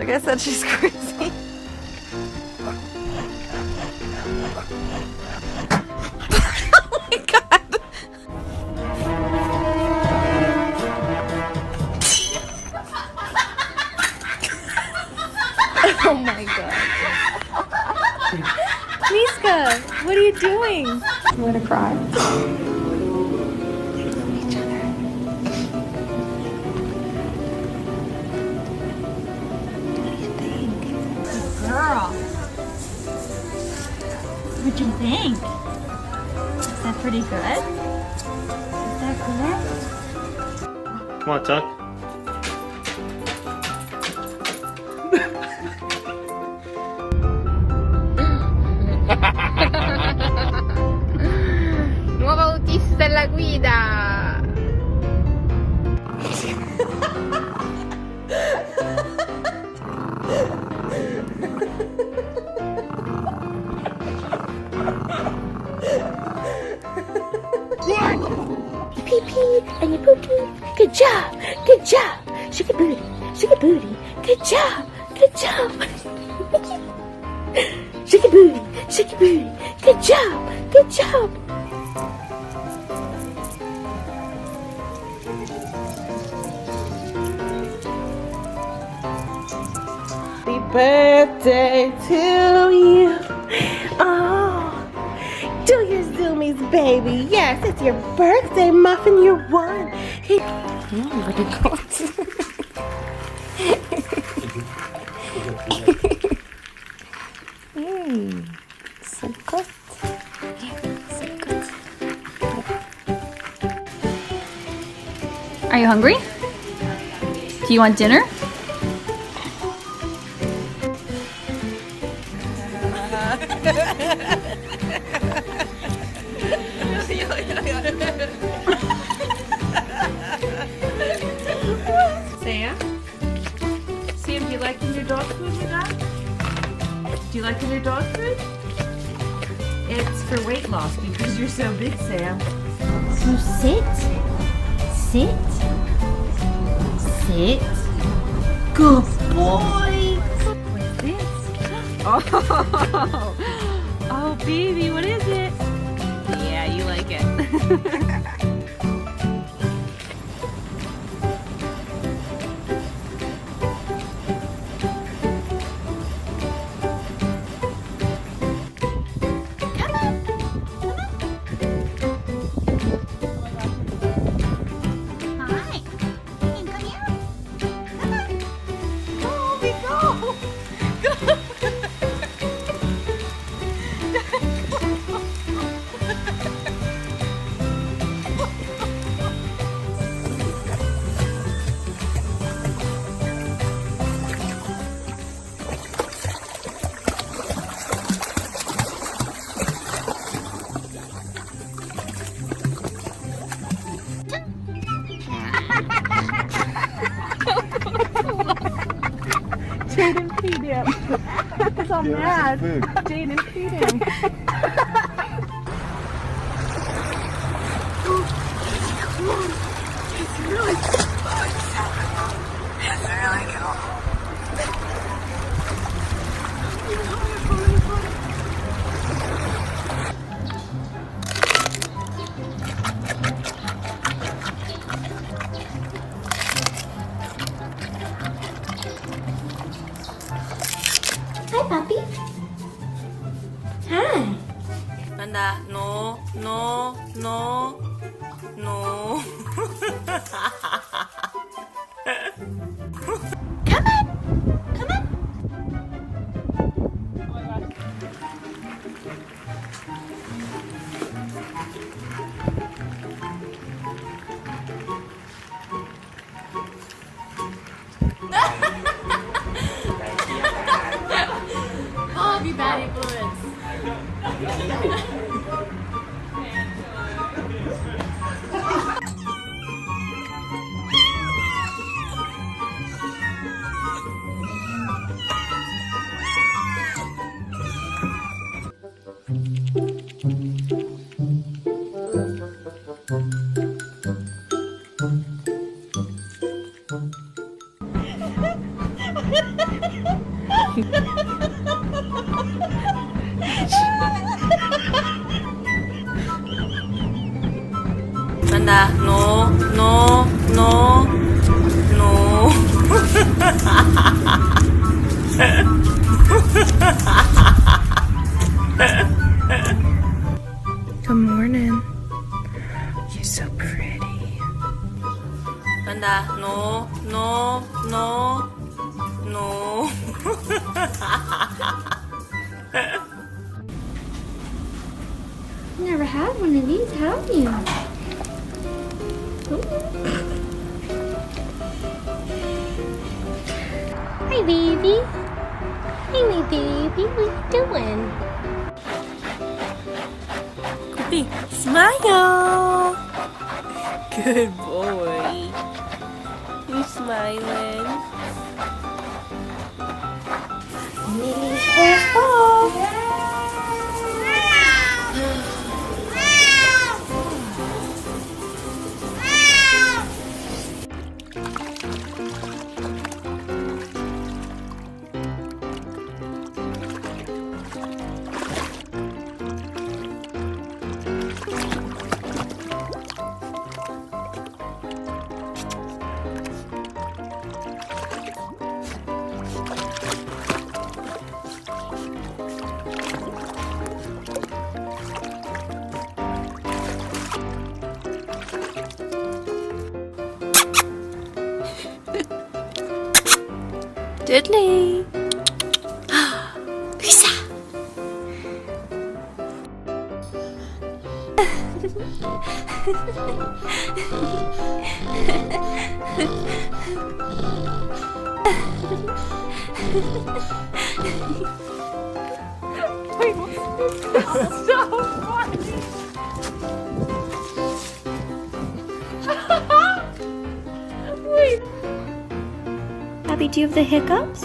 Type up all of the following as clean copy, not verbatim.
Like I said, she's crazy. Oh my god. Oh my god. Miska, what are you doing? I'm gonna cry. Each other. What do you think? Girl. What'd you think? Is that pretty good? Is that good? Come on, Tuck. Nuovo autista alla guida! You pee pee and you poo poo. Good job, good job. Shake a booty, shake a booty. Good job, good job. Shake a booty, shake a booty. Good job, good job. Happy birthday to you. Oh, do your zoomies, baby. Yes, it's your birthday, Muffin. You're one. Very good. So good. So good. Are you hungry? Do you want dinner? Sam? Sam, do you like your dog food with that? Do you like your dog food? It's for weight loss because you're so big, Sam. So sit. Sit. Sit. Good boy. What's this? Oh, oh, baby, what is it? Yeah, you like it. Jaden, feed him. He's all mad. Jaden, feed him. It's really good. It's really good. Hi, puppy. Hi. Nanda, no, no, no, no. Come on. Come on. I'll be bad influence. 간다. No, no, no, no. Good morning. You're so pretty. 간다. No, no, no, no. Never had one of these, have you? Hi, baby. Hey, my baby. What you doing? Kobe, smile. Good boy. You smiling. Diddley. Lisa. Abby, do you have the hiccups?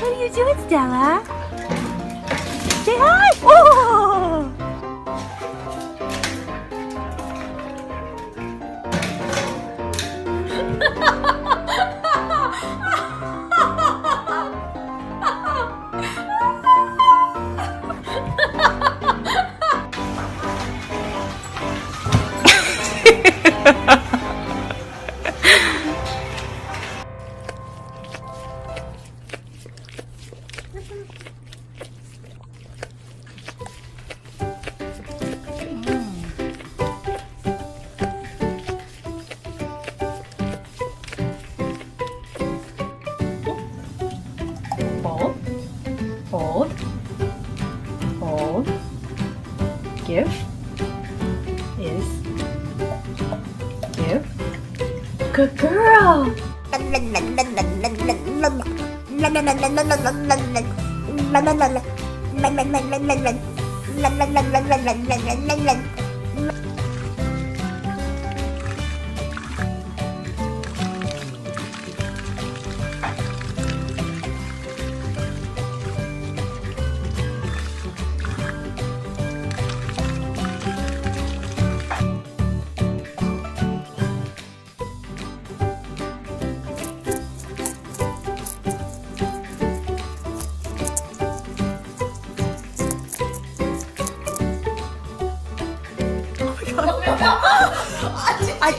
What are you doing, Stella? Say hi! Oh! Hold. Hold. Give. Is. Give. Good girl. I